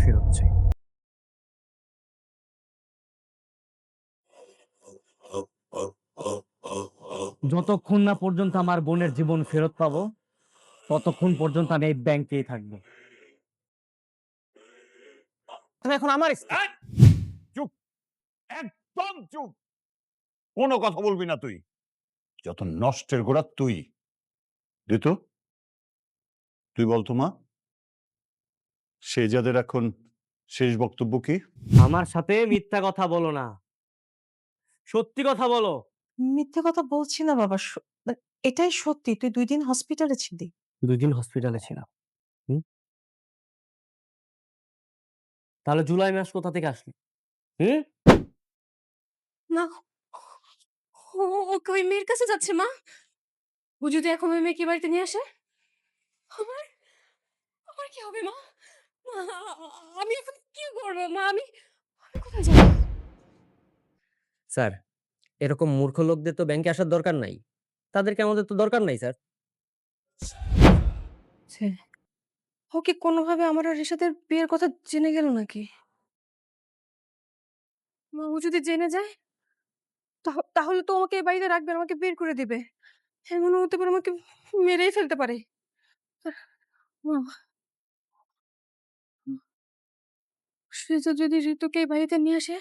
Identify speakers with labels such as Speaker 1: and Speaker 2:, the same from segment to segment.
Speaker 1: ফেরত চাই। যতক্ষণ না পর্যন্ত আমার বোনের জীবন ফেরত পাবো, ততক্ষণ পর্যন্ত আমি এই ব্যাংকেই থাকবো।
Speaker 2: এখন আমার
Speaker 3: এই! চুপ, একদম চুপ। কোনো কথা বলবি না তুই। যত নষ্টের গোড়া তুই। ঋতু, তুই বল তো মা, শেহজাদের এখন শেষ বক্তব্য কি?
Speaker 1: আমার সাথে মিথ্যা কথা বলো না, সত্যি কথা বলো।
Speaker 4: মিথ্যে কথা বলছি না বাবা। মানে এটাই সত্যি। তুই ২ দিন হসপিটালে ছিলি।
Speaker 1: 2 দিন হসপিটালে ছিলাম। হুম? তাহলে জুলাই মাস কোথা থেকে আসলি? হুম?
Speaker 5: মা, ওকে ওই মেয়ের কাছে যাচ্ছে মা। ও যদি এখন ওই মেয়েকে বাড়িতে নিয়ে আসে, আমার আমার কি হবে মা? মা, আমি এখন কি করবো মা? আমি আমি কোথায় যাবো?
Speaker 2: স্যার, এরকম মূর্খ লোকদের তো ব্যাংকে আসার দরকার নাই। তাদেরকে আমাদের তো দরকার নাই স্যার।
Speaker 5: ছে, ও কি কোনোভাবে আমার আর রিশাদের বিয়ের কথা জেনে গেল নাকি? মা, ও যদি জেনে যায়, তাহলে তো আমাকে এই বাড়িতে রাখবে না, আমাকে বের করে দিবে। এমনও হতে পারে আমাকে মেরেই ফেলতে পারে। মা, সৃজা যদি ঋতুকে এই বাড়িতে নিয়ে আসে,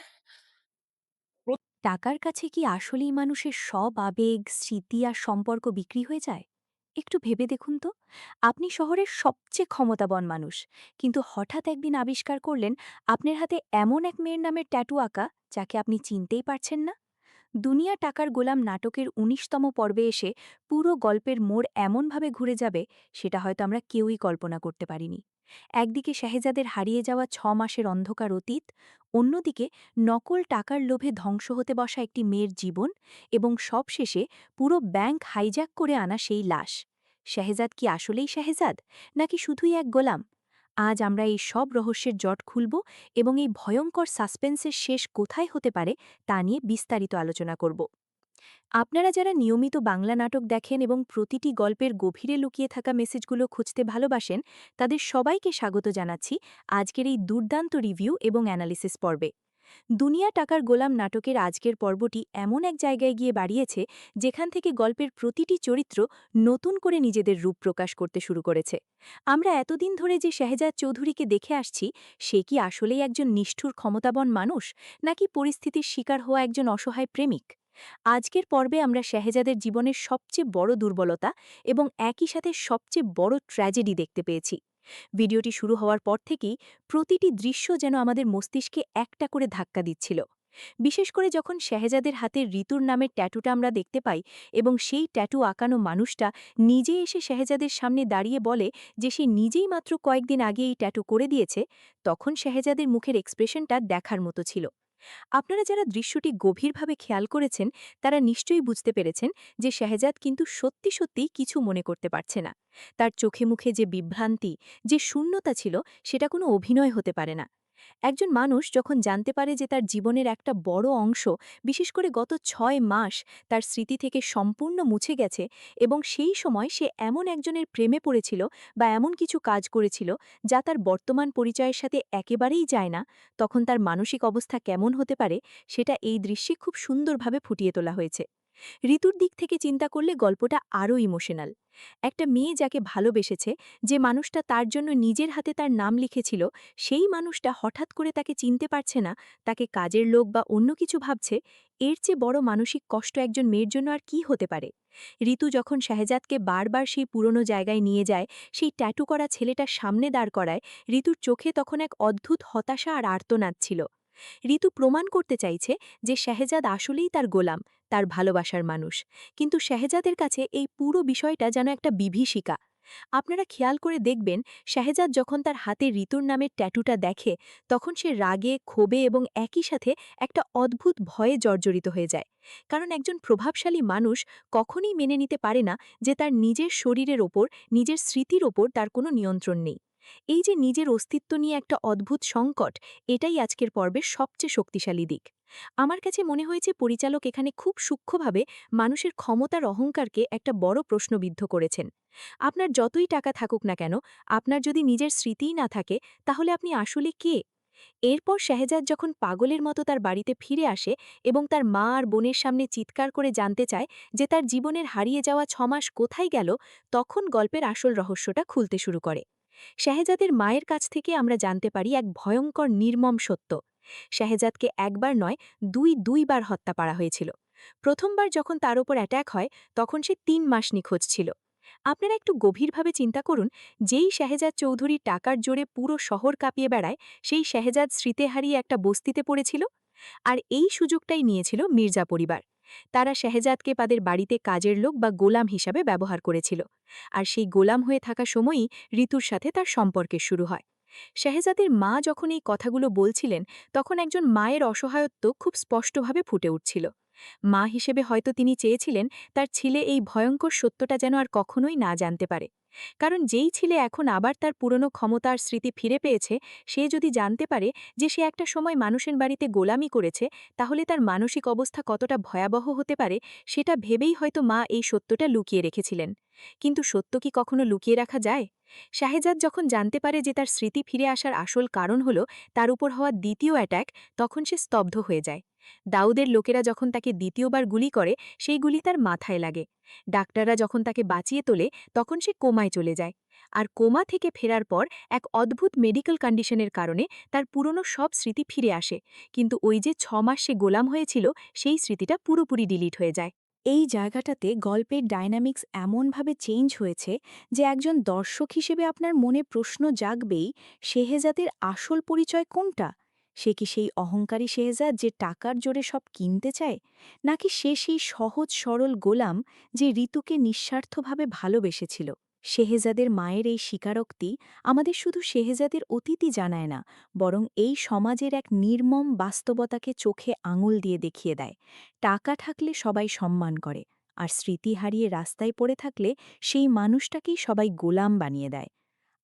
Speaker 6: টাকার কাছে কি আসলেই মানুষের সব আবেগ, স্মৃতি আর সম্পর্ক বিক্রি হয়ে যায়? একটু ভেবে দেখুন তো। আপনি শহরের সবচেয়ে ক্ষমতাবান মানুষ, কিন্তু হঠাৎ একদিন আবিষ্কার করলেন আপনার হাতে এমন এক মেয়ের নামের ট্যাটু আঁকা যাকে আপনি চিনতেই পারছেন না। দুনিয়া টাকার গোলাম নাটকের ১৯তম পর্বে এসে পুরো গল্পের মোড় এমনভাবে ঘুরে যাবে, সেটা হয়তো আমরা কেউই কল্পনা করতে পারিনি। একদিকে শাহেজাদের হারিয়ে যাওয়া ৬ মাসের অন্ধকার অতীত, অন্যদিকে নকল টাকার লোভে ধ্বংস হতে বসা একটি মেয়ের জীবন, এবং সবশেষে পুরো ব্যাংক হাইজ্যাক করে আনা সেই লাশ। শাহেজাদ কি আসলেই শাহেজাদ, নাকি শুধুই এক গোলাম? আজ আমরা এই সব রহস্যের জট খুলব এবং এই ভয়ঙ্কর সাসপেন্সের শেষ কোথায় হতে পারে তা নিয়ে বিস্তারিত আলোচনা করব। আপনারা যারা নিয়মিত বাংলা নাটক দেখেন এবং প্রতিটি গল্পের গভীরে লুকিয়ে থাকা মেসেজগুলো খুঁজতে ভালোবাসেন, তাদের সবাইকে স্বাগত জানাচ্ছি আজকের এই দুর্দান্ত রিভিউ এবং অ্যানালিসিস পর্বে। দুনিয়া টাকার গোলাম নাটকের আজকের পর্বটি এমন এক জায়গায় গিয়ে বাড়িয়েছে যেখান থেকে গল্পের প্রতিটি চরিত্র নতুন করে নিজেদের রূপ প্রকাশ করতে শুরু করেছে। আমরা এতদিন ধরে যে শাহজাদ চৌধুরীকে দেখে আসছি, সে কি আসলেই একজন নিষ্ঠুর ক্ষমতাবান মানুষ, নাকি পরিস্থিতির শিকার হওয়া একজন অসহায় প্রেমিক? আজকের পর্বে আমরা শাহজাদের জীবনের সবচেয়ে বড় দুর্বলতা এবং একই সাথে সবচেয়ে বড় ট্র্যাজেডি দেখতে পেয়েছি। ভিডিওটি শুরু হওয়ার পর থেকেই প্রতিটি দৃশ্য যেন আমাদের মস্তিষ্কে একটা করে ধাক্কা দিচ্ছিল। বিশেষ করে যখন শাহজাদের হাতে ঋতুর নামের ট্যাটুটা আমরা দেখতে পাই এবং সেই ট্যাটু আঁকানো মানুষটা নিজে এসে শাহজাদের সামনে দাঁড়িয়ে বলে যে সে নিজেই মাত্র কয়েকদিন আগে এই ট্যাটু করে দিয়েছে, তখন শাহজাদের মুখের এক্সপ্রেশনটা দেখার মতো ছিল। আপনারা যারা দৃশ্যটি গভীরভাবে খেয়াল করেছেন তারা নিশ্চয়ই বুঝতে পেরেছেন যে শাহজাদ কিন্তু সত্যি সত্যিই কিছু মনে করতে পারছে না। তার চোখে মুখে যে বিভ্রান্তি, যে শূন্যতা ছিল, সেটা কোনো অভিনয় হতে পারে না। একজন মানুষ যখন জানতে পারে যে তার জীবনের একটা বড় অংশ, বিশেষ করে গত ৬ মাস, তার স্মৃতি থেকে সম্পূর্ণ মুছে গেছে, এবং সেই সময় সে এমন একজনের প্রেমে পড়েছিল বা এমন কিছু কাজ করেছিল যা তার বর্তমান পরিচয়ের সাথে একেবারেই যায় না, তখন তার মানসিক অবস্থা কেমন হতে পারে সেটা এই দৃশ্যে খুব সুন্দরভাবে ফুটিয়ে তোলা হয়েছে। ঋতুর দিক থেকে চিন্তা করলে গল্পটা আরও ইমোশনাল। একটা মেয়ে যাকে ভালোবেসেছে, যে মানুষটা তার জন্য নিজের হাতে তার নাম লিখেছিল, সেই মানুষটা হঠাৎ করে তাকে চিনতে পারছে না, তাকে কাজের লোক বা অন্য কিছু ভাবছে। এর চেয়ে বড় মানসিক কষ্ট একজন মেয়ের জন্য আর কি হতে পারে? ঋতু যখন শাহজাদকে বারবার সেই পুরনো জায়গায় নিয়ে যায়, সেই ট্যাটু করা ছেলেটার সামনে দাঁড় করায়, ঋতুর চোখে তখন এক অদ্ভুত হতাশা আর আর্তনাদ ছিল। ঋতু প্রমাণ করতে চাইছে যে শাহজাদ আসলেই তার গোলাম, তার ভালোবাসার মানুষ। কিন্তু শাহজাদের কাছে এই পুরো বিষয়টা যেন একটা বিভীষিকা। আপনারা খেয়াল করে দেখবেন, শাহজাদ যখন তার হাতে ঋতুর নামের ট্যাটুটা দেখে, তখন সে রাগে, ক্ষোভে এবং একই সাথে একটা অদ্ভুত ভয়ে জর্জরিত হয়ে যায়। কারণ একজন প্রভাবশালী মানুষ কখনই মেনে নিতে পারে না যে তার নিজের শরীরের ওপর, নিজের স্মৃতির ওপর তার কোনো নিয়ন্ত্রণ নেই। এই যে নিজের অস্তিত্ব নিয়ে একটা অদ্ভুত সংকট, এটাই আজকের পর্বের সবচেয়ে শক্তিশালী দিক। আমার কাছে মনে হয়েছে পরিচালক এখানে খুব সূক্ষ্মভাবে মানুষের ক্ষমতার অহংকারকে একটা বড় প্রশ্নবিদ্ধ করেছেন। আপনার যতই টাকা থাকুক না কেন, আপনার যদি নিজের স্মৃতিই না থাকে, তাহলে আপনি আসলে কে? এরপর শাহজাদ যখন পাগলের মতো তার বাড়িতে ফিরে আসে এবং তার মা আর বোনের সামনে চিৎকার করে জানতে চায় যে তার জীবনের হারিয়ে যাওয়া 6 মাস কোথায় গেল, তখন গল্পের আসল রহস্যটা খুলতে শুরু করে। শাহজাদের মায়ের কাছ থেকে আমরা জানতে পারি এক ভয়ঙ্কর নির্মম সত্য। শাহজাদকে একবার নয়, দুইবার হত্যা করা হয়েছিল। প্রথমবার যখন তার উপর অ্যাট্যাক হয়, তখন সে ৩ মাস নিখোঁজ ছিল। আপনারা একটু গভীরভাবে চিন্তা করুন, যেই শাহজাদ চৌধুরী টাকার জোরে পুরো শহর কাঁপিয়ে বেড়ায়, সেই শাহজাদ স্মৃতি হারিয়ে একটা বস্তিতে পড়েছিল। আর এই সুযোগটাই নিয়েছিল মির্জা পরিবার। তারা শাহজাদকে তাদের বাড়িতে কাজের লোক বা গোলাম হিসাবে ব্যবহার করেছিল। আর সেই গোলাম হয়ে থাকা সময়ই ঋতুর সাথে তার সম্পর্কের শুরু হয়। শাহজাদের মা যখন এই কথাগুলো বলছিলেন, তখন একজন মায়ের অসহায়ত্ব খুব স্পষ্টভাবে ফুটে উঠছিল। মা হিসেবে হয়তো তিনি চেয়েছিলেন তার ছেলে এই ভয়ঙ্কর সত্যটা যেন আর কখনোই না জানতে পারে। কারণ যেই ছেলে এখন আবার তার পুরনো ক্ষমতা আর স্মৃতি ফিরে পেয়েছে, সে যদি জানতে পারে যে সে একটা সময় মানুষের বাড়িতে গোলামি করেছে, তাহলে তার মানসিক অবস্থা কতটা ভয়াবহ হতে পারে, সেটা ভেবেই হয়তো মা এই সত্যটা লুকিয়ে রেখেছিলেন। কিন্তু সত্য কি কখনো লুকিয়ে রাখা যায়? শাহজাদ যখন জানতে পারে যে তার স্মৃতি ফিরে আসার আসল কারণ হল তার উপর হওয়া দ্বিতীয় অ্যাট্যাক, তখন সে স্তব্ধ হয়ে যায়। দাউদের লোকেরা যখন তাকে দ্বিতীয়বার গুলি করে, সেই গুলি তার মাথায় লাগে। ডাক্তাররা যখন তাকে বাঁচিয়ে তোলে, তখন সে কোমায় চলে যায়। আর কোমা থেকে ফেরার পর এক অদ্ভুত মেডিকেল কন্ডিশনের কারণে তার পুরনো সব স্মৃতি ফিরে আসে, কিন্তু ওই যে 6 মাস সে গোলাম হয়েছিল, সেই স্মৃতিটা পুরোপুরি ডিলিট হয়ে যায়। এই জায়গাটাতে গল্পের ডায়নামিক্স এমনভাবে চেঞ্জ হয়েছে যে একজন দর্শক হিসেবে আপনার মনে প্রশ্ন জাগবেই, শেহজাদের আসল পরিচয় কোনটা? সে কি সেই অহংকারী শেহজাদ যে টাকার জোরে সব কিনতে চায়, নাকি সে সেই সহজ সরল গোলাম যে ঋতুকে নিঃস্বার্থভাবে ভালোবেসেছিল? শেহজাদের মায়ের এই স্বীকারোক্তি আমাদের শুধু শেহজাদের অতীতই জানায় না, বরং এই সমাজের এক নির্মম বাস্তবতাকে চোখে আঙুল দিয়ে দেখিয়ে দেয়। টাকা থাকলে সবাই সম্মান করে, আর স্মৃতি হারিয়ে রাস্তায় পড়ে থাকলে সেই মানুষটাকেই সবাই গোলাম বানিয়ে দেয়।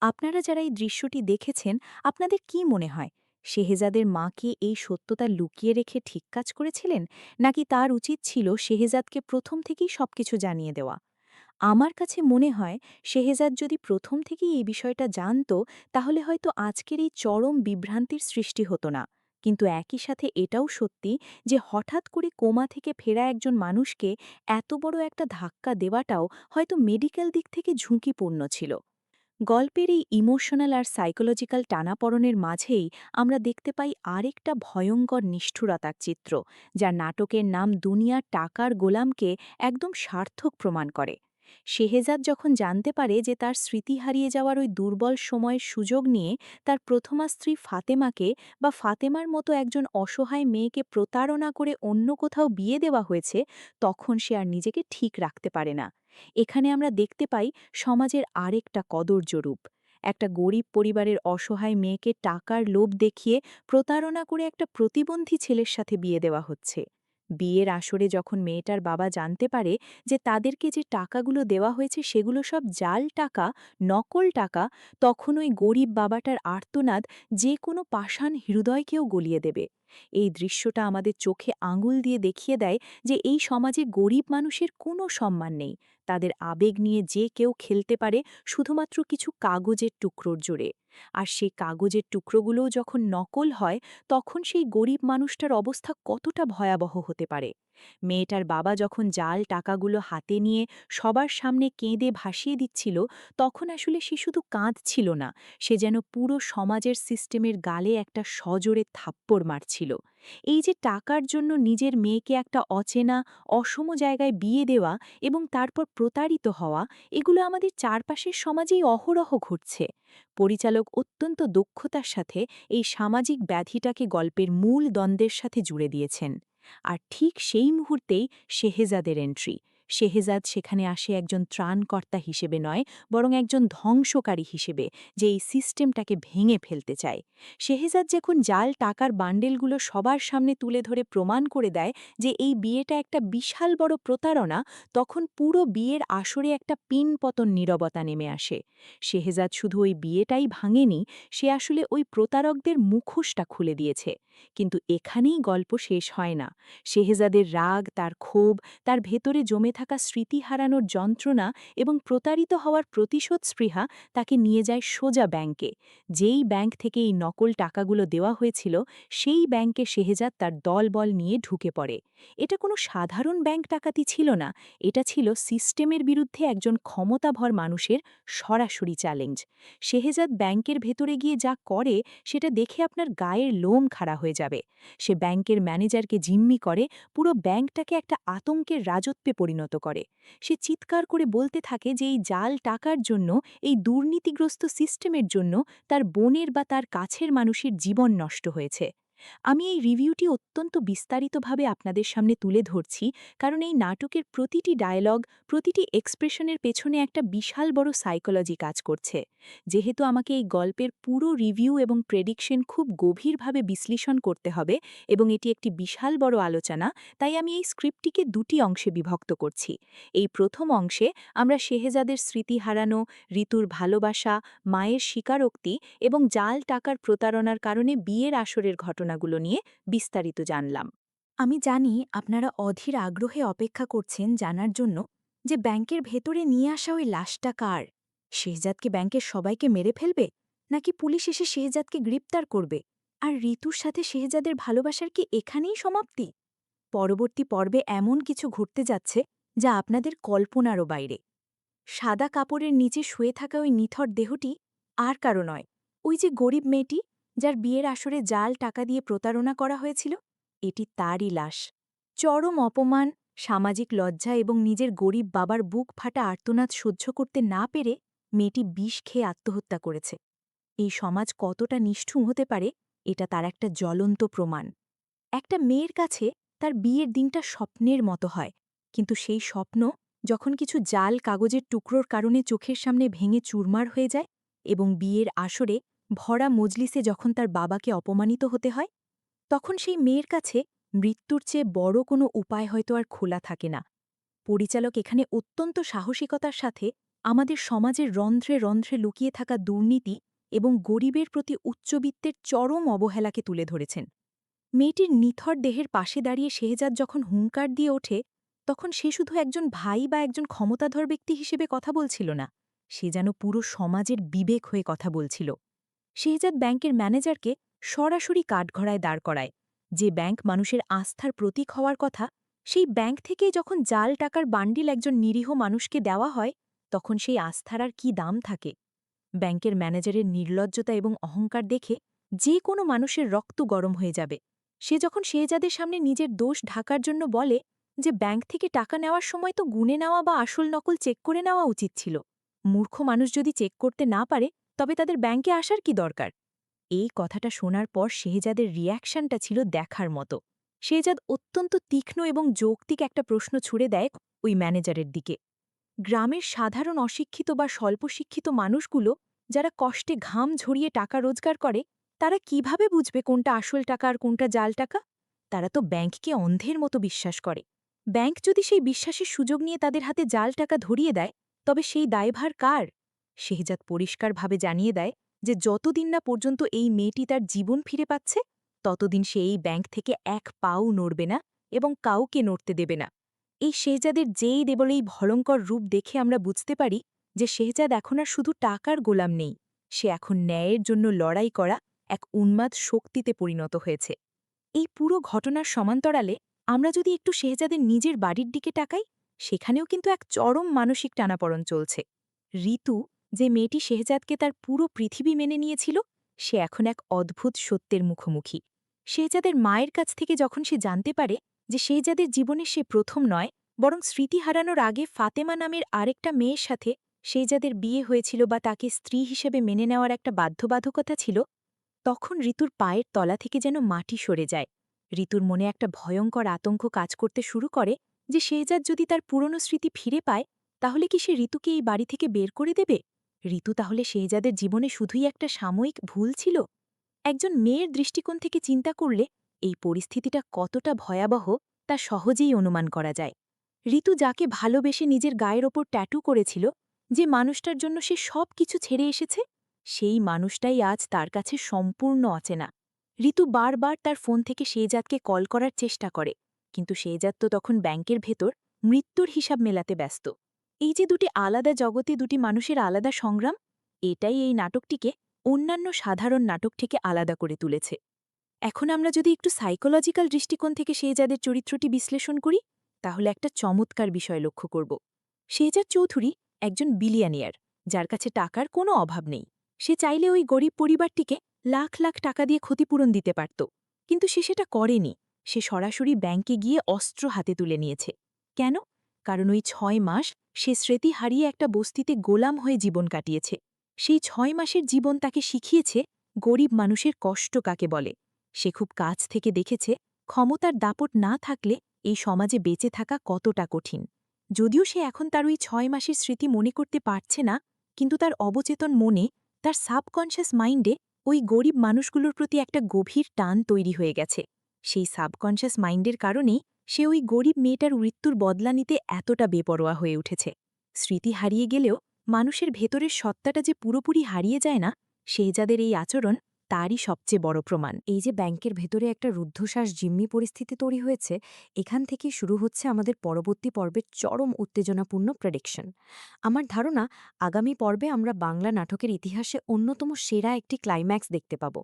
Speaker 6: আপনারা যারা এই দৃশ্যটি দেখেছেন, আপনাদের কি মনে হয়, শেহজাদের মা কি এই সত্যতা লুকিয়ে রেখে ঠিক কাজ করেছিলেন, নাকি তার উচিত ছিল শেহজাদকে প্রথম থেকেই সবকিছু জানিয়ে দেওয়া? আমার কাছে মনে হয় শেহজাদ যদি প্রথম থেকেই এই বিষয়টা জানত, তাহলে হয়তো আজকের এই চরম বিভ্রান্তির সৃষ্টি হতো না। কিন্তু একই সাথে এটাও সত্যি যে হঠাৎ করে কোমা থেকে ফেরা একজন মানুষকে এত বড় একটা ধাক্কা দেওয়াটাও হয়তো মেডিকেল দিক থেকে ঝুঁকিপূর্ণ ছিল। গল্পের এই ইমোশনাল আর সাইকোলজিক্যাল টানাপড়নের মাঝেই আমরা দেখতে পাই আরেকটা ভয়ঙ্কর নিষ্ঠুরতার চিত্র, যা নাটকের নাম দুনিয়ার টাকার গোলামকে একদম সার্থক প্রমাণ করে। শেহজাদ যখন জানতে পারে যে তার স্মৃতি হারিয়ে যাওয়ার ওই দুর্বল সময়ের সুযোগ নিয়ে তার প্রথমা স্ত্রী ফাতেমাকে বা ফাতেমার মতো একজন অসহায় মেয়েকে প্রতারণা করে অন্য কোথাও বিয়ে দেওয়া হয়েছে, তখন সে আর নিজেকে ঠিক রাখতে পারে না। এখানে আমরা দেখতে পাই সমাজের আরেকটা কদর্য রূপ। একটা গরিব পরিবারের অসহায় মেয়েকে টাকার লোভ দেখিয়ে প্রতারণা করে একটা প্রতিবন্ধী ছেলের সাথে বিয়ে দেওয়া হচ্ছে। বিয়ের আসরে যখন মেয়েটার বাবা জানতে পারে যে তাদেরকে যে টাকাগুলো দেওয়া হয়েছে সেগুলো সব জাল টাকা, নকল টাকা, তখন ওই গরিব বাবাটার আর্তনাদ যে কোনো পাষাণ হৃদয়কেও গলিয়ে দেবে। এই দৃশ্যটা আমাদের চোখে আঙুল দিয়ে দেখিয়ে দেয় যে এই সমাজে গরিব মানুষের কোনো সম্মান নেই, তাদের আবেগ নিয়ে যে কেউ খেলতে পারে শুধুমাত্র কিছু কাগজের টুকরোর জোরে। আর সেই কাগজের টুকরোগুলোও যখন নকল হয়, তখন সেই গরিব মানুষটার অবস্থা কতটা ভয়াবহ হতে পারে। মেয়েটার বাবা যখন জাল টাকাগুলো হাতে নিয়ে সবার সামনে কেঁদে ভাসিয়ে দিচ্ছিল, তখন আসলে সে শুধু কাঁদছিল না, সে যেন পুরো সমাজের সিস্টেমের গালে একটা সজোরে থাপ্পড় মারছিল। এই যে টাকার জন্য নিজের মেয়েকে একটা অচেনা, অসম জায়গায় বিয়ে দেওয়া এবং তারপর প্রতারিত হওয়া, এগুলো আমাদের চারপাশের সমাজেই অহরহ ঘটছে। পরিচালক অত্যন্ত দক্ষতার সাথে এই সামাজিক ব্যাধিটাকে গল্পের মূল দ্বন্দ্বের সাথে জুড়ে দিয়েছেন। আর ঠিক সেই মুহূর্তেই শেহজাদের এন্ট্রি। শেহজাদ সেখানে আসে একজন ত্রাণকর্তা হিসেবে নয়, বরং একজন ধ্বংসকারী হিসেবে, যে এই সিস্টেমটাকে ভেঙে ফেলতে চায়। শেহজাদ যখন জাল টাকার বান্ডেলগুলো সবার সামনে তুলে ধরে প্রমাণ করে দেয় যে এই বিয়েটা একটা বিশাল বড় প্রতারণা, তখন পুরো বিয়ের আসরে একটা পিনপতন নীরবতা নেমে আসে। শেহজাদ শুধু ওই বিয়েটাই ভাঙেনি, সে আসলে ওই প্রতারকদের মুখোশটা খুলে দিয়েছে। কিন্তু এখানেই গল্প শেষ হয় না। শেহজাদের রাগ, তার ক্ষোভ, তার ভেতরে জমে থাকা স্মৃতি হারানোর যন্ত্রণা এবং প্রতারিত হওয়ার প্রতিশোধ স্পৃহা তাকে নিয়ে যায় সোজা ব্যাংকে। যেই ব্যাংক থেকে এই নকল টাকাগুলো দেওয়া হয়েছিল, সেই ব্যাংকে শেহজাদ তার দলবল নিয়ে ঢুকে পড়ে। এটা কোনো সাধারণ ব্যাংক ডাকাতি ছিল না, এটা ছিল সিস্টেমের বিরুদ্ধে একজন ক্ষমতাভর মানুষের সরাসরি চ্যালেঞ্জ। শেহজাদ ব্যাংকের ভেতরে গিয়ে যা করে সেটা দেখে আপনার গায়ের লোম খাড়া হয়ে যাবে। সে ব্যাংকের ম্যানেজারকে জিম্মি করে, পুরো ব্যাংকটাকে একটা আতঙ্কের রাজত্বে পরিণত করে। সে চিৎকার করে বলতে থাকে যে এই জাল টাকার জন্য, এই দুর্নীতিগ্রস্ত সিস্টেমের জন্য তার বোনের বা তার কাছের মানুষের জীবন নষ্ট হয়েছে। আমি এই রিভিউটি অত্যন্ত বিস্তারিতভাবে আপনাদের সামনে তুলে ধরছি, কারণ এই নাটকের প্রতিটি ডায়ালগ, প্রতিটি এক্সপ্রেশনের পেছনে একটা বিশাল বড় সাইকোলজি কাজ করছে। যেহেতু আমাকে এই গল্পের পুরো রিভিউ এবং প্রেডিকশন খুব গভীরভাবে বিশ্লেষণ করতে হবে এবং এটি একটি বিশাল বড় আলোচনা, তাই আমি এই স্ক্রিপ্টটিকে দুটি অংশে বিভক্ত করছি। এই প্রথম অংশে আমরা শেহজাদের স্মৃতি হারানো, ঋতুর ভালোবাসা, মায়ের স্বীকারোক্তি এবং জাল টাকার প্রতারণার কারণে বিয়ের আসরের ঘটনাগুলো নিয়ে বিস্তারিত জানলাম। আমি জানি আপনারা অধীর আগ্রহে অপেক্ষা করছেন জানার জন্য যে ব্যাংকের ভেতরে নিয়ে আসা ওই লাশটা কার। শেহজাদকে ব্যাংকের সবাইকে মেরে ফেলবে, নাকি পুলিশ এসে শেহজাদকে গ্রেপ্তার করবে? আর ঋতুর সাথে শেহজাদের ভালোবাসার কি এখানেই সমাপ্তি? পরবর্তী পর্বে এমন কিছু ঘটতে যাচ্ছে যা আপনাদের কল্পনারও বাইরে। সাদা কাপড়ের নিচে শুয়ে থাকা ওই নিথর দেহটি আর কারো নয়, ওই যে গরিব মেয়েটি যার বিয়ের আসরে জাল টাকা দিয়ে প্রতারণা করা হয়েছিল, এটি তারই লাশ। চরম অপমান, সামাজিক লজ্জা এবং নিজের গরিব বাবার বুক ফাটা আর্তনাদ সহ্য করতে না পেরে মেয়েটি বিষ খেয়ে আত্মহত্যা করেছে। এই সমাজ কতটা নিষ্ঠুর হতে পারে, এটা তার একটা জ্বলন্ত প্রমাণ। একটা মেয়ের কাছে তার বিয়ের দিনটা স্বপ্নের মতো হয়, কিন্তু সেই স্বপ্ন যখন কিছু জাল কাগজের টুকরোর কারণে চোখের সামনে ভেঙে চুরমার হয়ে যায় এবং বিয়ের আসরে ভরা মজলিসে যখন তার বাবাকে অপমানিত হতে হয়, তখন সেই মেয়ের কাছে মৃত্যুর চেয়ে বড় কোনো উপায় হয়তো আর খোলা থাকে না। পরিচালক এখানে অত্যন্ত সাহসিকতার সাথে আমাদের সমাজের রন্ধ্রে রন্ধ্রে লুকিয়ে থাকা দুর্নীতি এবং গরিবের প্রতি উচ্চবিত্তের চরম অবহেলাকে তুলে ধরেছেন। মেয়েটির নিথর দেহের পাশে দাঁড়িয়ে শেহজাদ যখন হুঙ্কার দিয়ে ওঠে, তখন সে শুধু একজন ভাই বা একজন ক্ষমতাধর ব্যক্তি হিসেবে কথা বলছিল না, সে যেন পুরো সমাজের বিবেক হয়ে কথা বলছিল। শেহজাদ ব্যাংকের ম্যানেজারকে সরাসরি কাঠগড়ায় দাঁড় করায়। যে ব্যাংক মানুষের আস্থার প্রতীক হওয়ার কথা, সেই ব্যাংক থেকেই যখন জাল টাকার বান্ডিল একজন নিরীহ মানুষকে দেওয়া হয়, তখন সেই আস্থার আর কী দাম থাকে? ব্যাংকের ম্যানেজারের নির্লজ্জতা এবং অহংকার দেখে যে কোনো মানুষের রক্ত গরম হয়ে যাবে। সে যখন শেহজাদের সামনে নিজের দোষ ঢাকার জন্য বলে যে ব্যাংক থেকে টাকা নেওয়ার সময় তো গুনে নেওয়া বা আসল নকল চেক করে নেওয়া উচিত ছিল, মূর্খ মানুষ যদি চেক করতে না পারে তবে তাদের ব্যাংকে আসার কি দরকার? এই কথাটা শোনার পর শেহজাদের রিয়াকশনটা ছিল দেখার মতো। শেহজাদ অত্যন্ত তীক্ষ্ণ এবং যৌক্তিক একটা প্রশ্ন ছুড়ে দেয় ওই ম্যানেজারের দিকে। গ্রামের সাধারণ অশিক্ষিত বা স্বল্পশিক্ষিত মানুষগুলো যারা কষ্টে ঘাম ঝরিয়ে টাকা রোজগার করে, তারা কিভাবে বুঝবে কোনটা আসল টাকা আর কোনটা জাল টাকা? তারা তো ব্যাংককে অন্ধের মতো বিশ্বাস করে। ব্যাংক যদি সেই বিশ্বাসের সুযোগ নিয়ে তাদের হাতে জাল টাকা ধরিয়ে দেয়, তবে সেই দায়ভার কার? শেহজাদ পরিষ্কারভাবে জানিয়ে দেয় যে যতদিন না পর্যন্ত এই মেয়েটি তার জীবন ফিরে পাচ্ছে, ততদিন সে এই ব্যাংক থেকে এক পাও নড়বে না এবং কাউকে নড়তে দেবে না। এই শেহজাদের যেই দেবল এই ভয়ঙ্কর রূপ দেখে আমরা বুঝতে পারি যে শেহজাদ এখন আর শুধু টাকার গোলাম নেই, সে এখন ন্যায়ের জন্য লড়াই করা এক উন্মাদ শক্তিতে পরিণত হয়েছে। এই পুরো ঘটনার সমান্তরালে আমরা যদি একটু শেহজাদের নিজের বাড়ির দিকে তাকাই, সেখানেও কিন্তু এক চরম মানসিক টানাপড়ন চলছে। ঋতু, যে মেয়েটি শেহজাদকে তার পুরো পৃথিবী মেনে নিয়েছিল, সে এখন এক অদ্ভুত সত্যের মুখোমুখি। শেহজাদের মায়ের কাছ থেকে যখন সে জানতে পারে যে শেহজাদের জীবনে সে প্রথম নয়, বরং স্মৃতি হারানোর আগে ফাতেমা নামের আরেকটা মেয়ের সাথে শেহজাদের বিয়ে হয়েছিল বা তাকে স্ত্রী হিসেবে মেনে নেওয়ার একটা বাধ্যবাধকতা ছিল, তখন ঋতুর পায়ের তলা থেকে যেন মাটি সরে যায়। ঋতুর মনে একটা ভয়ঙ্কর আতঙ্ক কাজ করতে শুরু করে যে শেহজাদ যদি তার পুরনো স্মৃতি ফিরে পায় তাহলে কি সে ঋতুকে এই বাড়ি থেকে বের করে দেবে? ঋতু তাহলে শেহজাদের জীবনে শুধুই একটা সাময়িক ভুল ছিল? একজন মেয়ের দৃষ্টিকোণ থেকে চিন্তা করলে এই পরিস্থিতিটা কতটা ভয়াবহ তা সহজেই অনুমান করা যায়। ঋতু যাকে ভালোবেসে নিজের গায়ের ওপর ট্যাটু করেছিল, যে মানুষটার জন্য সে সব কিছু ছেড়ে এসেছে, সেই মানুষটাই আজ তার কাছে সম্পূর্ণ অচেনা। ঋতু বারবার তার ফোন থেকে শেহজাদকে কল করার চেষ্টা করে, কিন্তু শেহজাদ তো তখন ব্যাংকের ভেতর মৃত্যুর হিসাব মেলাতে ব্যস্ত। এই যে দুটি আলাদা জগতে দুটি মানুষের আলাদা সংগ্রাম, এটাই এই নাটকটিকে অন্যান্য সাধারণ নাটক থেকে আলাদা করে তুলেছে। এখন আমরা যদি একটু সাইকোলজিক্যাল দৃষ্টিকোণ থেকে শেহজাদের চরিত্রটি বিশ্লেষণ করি, তাহলে একটা চমৎকার বিষয় লক্ষ্য করব। শেহজাদ চৌধুরী একজন বিলিয়নিয়ার, যার কাছে টাকার কোনো অভাব নেই। সে চাইলে ওই গরিব পরিবারটিকে লাখ লাখ টাকা দিয়ে ক্ষতিপূরণ দিতে পারত, কিন্তু সে সেটা করেনি। সে সরাসরি ব্যাংকে গিয়ে অস্ত্র হাতে তুলে নিয়েছে। কেন? কারণ ওই ৬ মাস সে স্মৃতি হারিয়ে একটা বস্তিতে গোলাম হয়ে জীবন কাটিয়েছে। সেই ৬ মাসের জীবন তাকে শিখিয়েছে গরিব মানুষের কষ্ট কাকে বলে। সে খুব কাছ থেকে দেখেছে ক্ষমতার দাপট না থাকলে এই সমাজে বেঁচে থাকা কতটা কঠিন। যদিও সে এখন তার ওই ৬ মাসের স্মৃতি মনে করতে পারছে না, কিন্তু তার অবচেতন মনে, তার সাবকনশিয়াস মাইন্ডে ওই গরিব মানুষগুলোর প্রতি একটা গভীর টান তৈরি হয়ে গেছে। সেই সাবকনশিয়াস মাইন্ডের কারণেই সে ওই গরিব মেয়েটার মৃত্যুর বদলা নিতে এতটা বেপরোয়া হয়ে উঠেছে। স্মৃতি হারিয়ে গেলেও মানুষের ভেতরের সত্তাটা যে পুরোপুরি হারিয়ে যায় না, শেহজাদের এই আচরণ তারই সবচেয়ে বড় প্রমাণ। এই যে ব্যাংকের ভেতরে একটা রুদ্ধশ্বাস জিম্মি পরিস্থিতি তৈরি হয়েছে, এখান থেকেই শুরু হচ্ছে আমাদের পরবর্তী পর্বের চরম উত্তেজনাপূর্ণ প্রেডিকশন। আমার ধারণা আগামী পর্বে আমরা বাংলা নাটকের ইতিহাসে অন্যতম সেরা একটি ক্লাইম্যাক্স দেখতে পাব।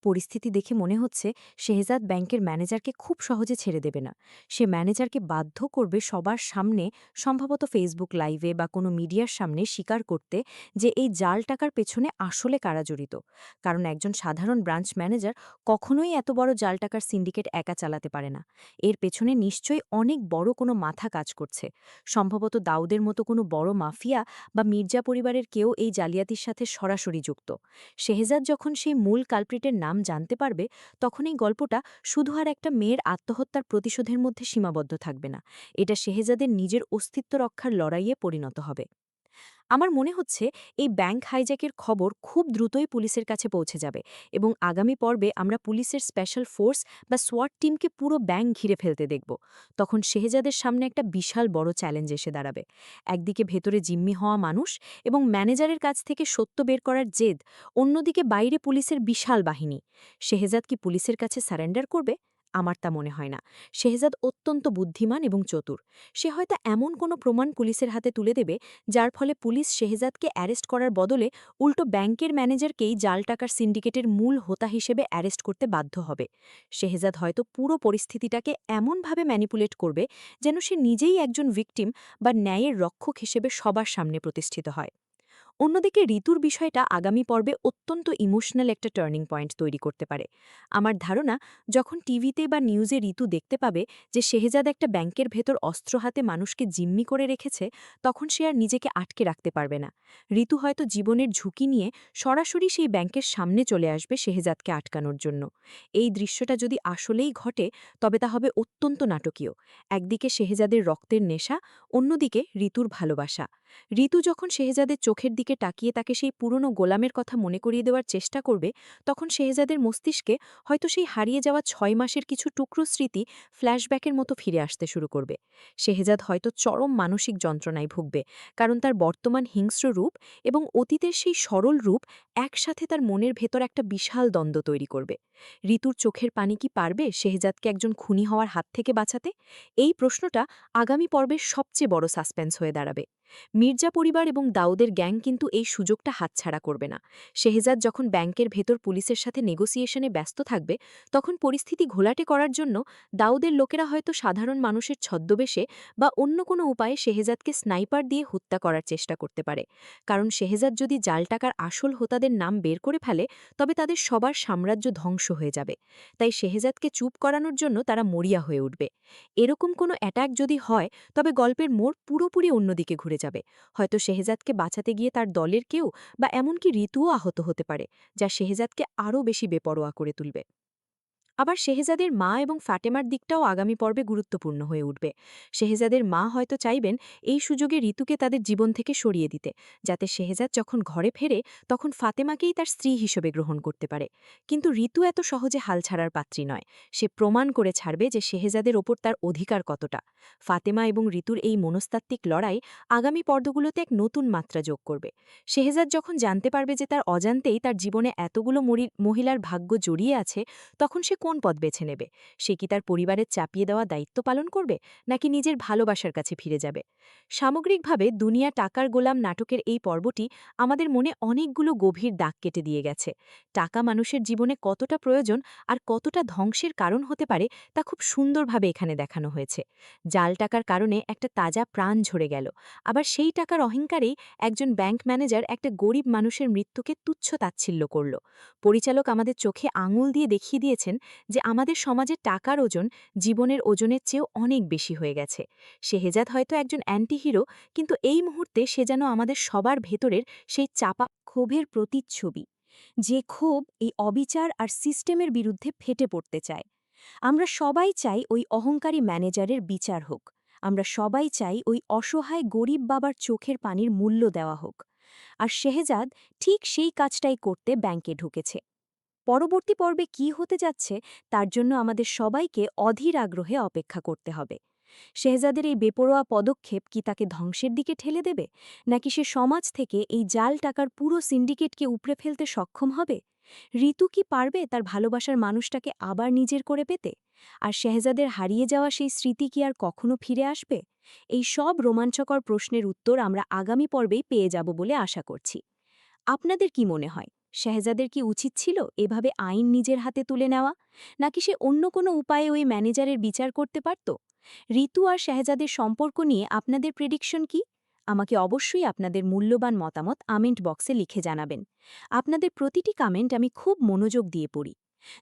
Speaker 6: পরিস্থিতি দেখে মনে হচ্ছে শেহজাদ ব্যাংকের ম্যানেজারকে খুব সহজে ছেড়ে দেবে না। সে ম্যানেজারকে বাধ্য করবে সবার সামনে, সম্ভবত ফেসবুক লাইভে বা কোনো মিডিয়ার সামনে স্বীকার করতে যে এই জাল টাকার পেছনে আসলে কারা জড়িত। কারণ একজন সাধারণ ব্রাঞ্চ ম্যানেজার কখনোই এত বড় জাল টাকার সিন্ডিকেট একা চালাতে পারে না। এর পেছনে নিশ্চয়ই অনেক বড় কোনো মাথা কাজ করছে। সম্ভবত দাউদের মতো কোনো বড় মাফিয়া বা মির্জা পরিবারের কেউ এই জালিয়াতির সাথে সরাসরি যুক্ত। শেহজাদ যখন সেই মূল কালপ্রিটের নাম জানতে পারবে, তখন এই গল্পটা শুধু আর একটা মেয়ের আত্মহত্যার প্রতিশোধের মধ্যে সীমাবদ্ধ থাকবে না। এটা শেহজাদের নিজের অস্তিত্ব রক্ষার লড়াইয়ে পরিণত হবে। আমার মনে হচ্ছে এই ব্যাংক হাইজ্যাকের খবর খুব দ্রুতই পুলিশের কাছে পৌঁছে যাবে, এবং আগামী পর্বে আমরা পুলিশের স্পেশাল ফোর্স বা সোয়াট টিমকে পুরো ব্যাংক ঘিরে ফেলতে দেখব। তখন শেহজাদের সামনে একটা বিশাল বড় চ্যালেঞ্জ এসে দাঁড়াবে। একদিকে ভেতরে জিম্মি হওয়া মানুষ এবং ম্যানেজারের কাছ থেকে সত্য বের করার জেদ, অন্যদিকে বাইরে পুলিশের বিশাল বাহিনী। শেহজাদ কি পুলিশের কাছে সারেন্ডার করবে? আমার তা মনে হয় না। শেহজাদ অত্যন্ত বুদ্ধিমান এবং চতুর। সে হয়তো এমন কোনো প্রমাণ পুলিশের হাতে তুলে দেবে যার ফলে পুলিশ শেহজাদকে অ্যারেস্ট করার বদলে উল্টো ব্যাংকের ম্যানেজারকেই জাল টাকার সিন্ডিকেটের মূল হোতা হিসেবে অ্যারেস্ট করতে বাধ্য হবে। শেহজাদ হয়তো পুরো পরিস্থিতিটাকে এমনভাবে ম্যানিপুলেট করবে যেন সে নিজেই একজন ভিকটিম বা ন্যায়ের রক্ষক হিসেবে সবার সামনে প্রতিষ্ঠিত হয়। অন্যদিকে ঋতুর বিষয়টা আগামী পর্বে অত্যন্ত ইমোশনাল একটা টার্নিং পয়েন্ট তৈরি করতে পারে। আমার ধারণা, যখন টিভিতে বা নিউজে ঋতু দেখতে পাবে যে শেহজাদ একটা ব্যাংকের ভেতর অস্ত্র হাতে মানুষকে জিম্মি করে রেখেছে, তখন সে আর নিজেকে আটকে রাখতে পারবে না। ঋতু হয়তো জীবনের ঝুঁকি নিয়ে সরাসরি সেই ব্যাংকের সামনে চলে আসবে শেহজাদকে আটকানোর জন্য। এই দৃশ্যটা যদি আসলেই ঘটে, তবে তা হবে অত্যন্ত নাটকীয়। একদিকে শেহজাদের রক্তের নেশা, অন্যদিকে ঋতুর ভালোবাসা। ঋতু যখন শেহজাদের চোখের দিকে তাকিয়ে তাকে সেই পুরনো গোলামের কথা মনে করিয়ে দেওয়ার চেষ্টা করবে, তখন শেহজাদের মস্তিষ্কে হয়তো সেই হারিয়ে যাওয়া ৬ মাসের কিছু টুকরো স্মৃতি ফ্ল্যাশব্যাকের মতো ফিরে আসতে শুরু করবে। শেহজাদ হয়তো চরম মানসিক যন্ত্রণায় ভুগবে, কারণ তার বর্তমান হিংস্র রূপ এবং অতীতের সেই সরল রূপ একসাথে তার মনের ভেতর একটা বিশাল দ্বন্দ্ব তৈরি করবে। ঋতুর চোখের পানি কি পারবে শেহজাদকে একজন খুনি হওয়ার হাত থেকে বাঁচাতে? এই প্রশ্নটা আগামী পর্বের সবচেয়ে বড় সাসপেন্স হয়ে দাঁড়াবে। মির্জা পরিবার এবং দাউদের গ্যাং কিন্তু এই সুযোগটা হাতছাড়া করবে না। শেহজাদ যখন ব্যাংকের ভেতর পুলিশের সাথে নেগোসিয়েশনে ব্যস্ত থাকবে, তখন পরিস্থিতি ঘোলাটে করার জন্য দাউদের লোকেরা হয়তো সাধারণ মানুষের ছদ্মবেশে বা অন্য কোনো উপায়ে শেহজাদকে স্নাইপার দিয়ে হত্যা করার চেষ্টা করতে পারে। কারণ শেহজাদ যদি জাল টাকার আসল হোতাদের নাম বের করে ফেলে, তবে তাদের সবার সাম্রাজ্য ধ্বংস হয়ে যাবে। তাই শেহজাদকে চুপ করানোর জন্য তারা মরিয়া হয়ে উঠবে। এরকম কোনো অ্যাটাক যদি হয়, তবে গল্পের মোড় পুরোপুরি অন্যদিকে ঘুরে যাবে। হয়তো শেহজাদকে বাঁচাতে গিয়ে তার দলের কেউ বা এমনকি ঋতুও আহত হতে পারে, যা শেহজাদকে আরও বেশি বেপরোয়া করে তুলবে। আবার শেহজাদের মা এবং ফাতেমার দিকটাও আগামী পর্বে গুরুত্বপূর্ণ হয়ে উঠবে। শেহজাদের মা হয়তো চাইবেন এই সুযোগে ঋতুকে তাদের জীবন থেকে সরিয়ে দিতে, যাতে শেহজাদ যখন ঘরে ফেরে তখন ফাতেমাকেই তার স্ত্রী হিসেবে গ্রহণ করতে পারে। কিন্তু ঋতু এত সহজে হাল ছাড়ার পাত্রী নয়। সে প্রমাণ করে ছাড়বে যে শেহজাদের ওপর তার অধিকার কতটা। ফাতেমা এবং ঋতুর এই মনস্তাত্ত্বিক লড়াই আগামী পর্বগুলোতে এক নতুন মাত্রা যোগ করবে। শেহজাদ যখন জানতে পারবে যে তার অজান্তেই তার জীবনে এতগুলো মহিলার ভাগ্য জড়িয়ে আছে, তখন সে কোন পথ বেছে নেবে? সে কি তার পরিবারের চাপিয়ে দেওয়া দায়িত্ব পালন করবে, নাকি নিজের ভালোবাসার কাছে ফিরে যাবে? সামগ্রিকভাবে দুনিয়া টাকার গোলাম নাটকের এই পর্বটি আমাদের মনে অনেকগুলো গভীর দাগ কেটে দিয়ে গেছে। টাকা মানুষের জীবনে কতটা প্রয়োজন আর কতটা ধ্বংসের কারণ হতে পারে তা খুব সুন্দরভাবে এখানে দেখানো হয়েছে। জাল টাকার কারণে একটা তাজা প্রাণ ঝরে গেল, আবার সেই টাকার অহংকারেই একজন ব্যাংক ম্যানেজার একটা গরিব মানুষের মৃত্যুকে তুচ্ছ তাচ্ছিল্য করল। পরিচালক আমাদের চোখে আঙুল দিয়ে দেখিয়ে দিয়েছেন যে আমাদের সমাজে টাকার ওজন জীবনের ওজনের চেয়েও অনেক বেশি হয়ে গেছে। শেহজাদ হয়তো একজন অ্যান্টিহিরো, কিন্তু এই মুহূর্তে সে যেন আমাদের সবার ভেতরের সেই চাপা ক্ষোভের প্রতিচ্ছবি, যে ক্ষোভ এই অবিচার আর সিস্টেমের বিরুদ্ধে ফেটে পড়তে চায়। আমরা সবাই চাই ওই অহংকারী ম্যানেজারের বিচার হোক। আমরা সবাই চাই ওই অসহায় গরিব বাবার চোখের পানির মূল্য দেওয়া হোক। আর শেহজাদ ঠিক সেই কাজটাই করতে ব্যাংকে ঢুকেছে। পরবর্তী পর্বে কি হতে যাচ্ছে তার জন্য আমাদের সবাইকে অধীর আগ্রহে অপেক্ষা করতে হবে। শেহজাদের এই বেপরোয়া পদক্ষেপ কি তাকে ধ্বংসের দিকে ঠেলে দেবে, নাকি সে সমাজ থেকে এই জাল টাকার পুরো সিন্ডিকেটকে উপড়ে ফেলতে সক্ষম হবে? ঋতু কি পারবে তার ভালোবাসার মানুষটাকে আবার নিজের করে পেতে? আর শেহজাদের হারিয়ে যাওয়া সেই স্মৃতি কি আর কখনো ফিরে আসবে? এই সব রোমাঞ্চকর প্রশ্নের উত্তর আমরা আগামী পর্বেই পেয়ে যাব বলে আশা করছি। আপনাদের কি মনে হয়, শেহজাদের কি উচিত ছিল এভাবে আইন নিজের হাতে তুলে নেওয়া, নাকি সে অন্য কোনো উপায়ে ওই ম্যানেজারের বিচার করতে পারত? ঋতু আর শেহজাদের সম্পর্ক নিয়ে আপনাদের প্রেডিকশন কি? আমাকে অবশ্যই আপনাদের মূল্যবান মতামত কমেন্ট বক্সে লিখে জানাবেন। আপনাদের প্রতিটি কমেন্ট আমি খুব মনোযোগ দিয়ে পড়ি।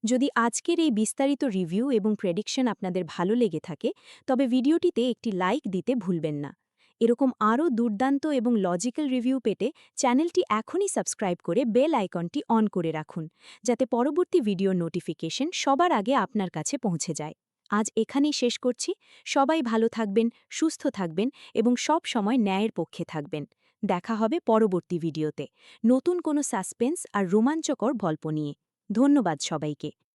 Speaker 6: যদি আজকের এই বিস্তারিত রিভিউ এবং প্রেডিকশন আপনাদের ভালো লেগে থাকে, তবে ভিডিওটিতে একটি লাইক দিতে ভুলবেন না। এরকম আরও দুর্দান্ত এবং লজিক্যাল রিভিউ পেতে চ্যানেলটি এখনই সাবস্ক্রাইব করে বেল আইকনটি অন করে রাখুন, যাতে পরবর্তী ভিডিওর নোটিফিকেশন সবার আগে আপনার কাছে পৌঁছে যায়। আজ এখানেই শেষ করছি। সবাই ভালো থাকবেন, সুস্থ থাকবেন এবং সব সময় ন্যায়ের পক্ষে থাকবেন। দেখা হবে পরবর্তী ভিডিওতে নতুন কোনো সাসপেন্স আর রোমাঞ্চকর গল্প নিয়ে। ধন্যবাদ সবাইকে।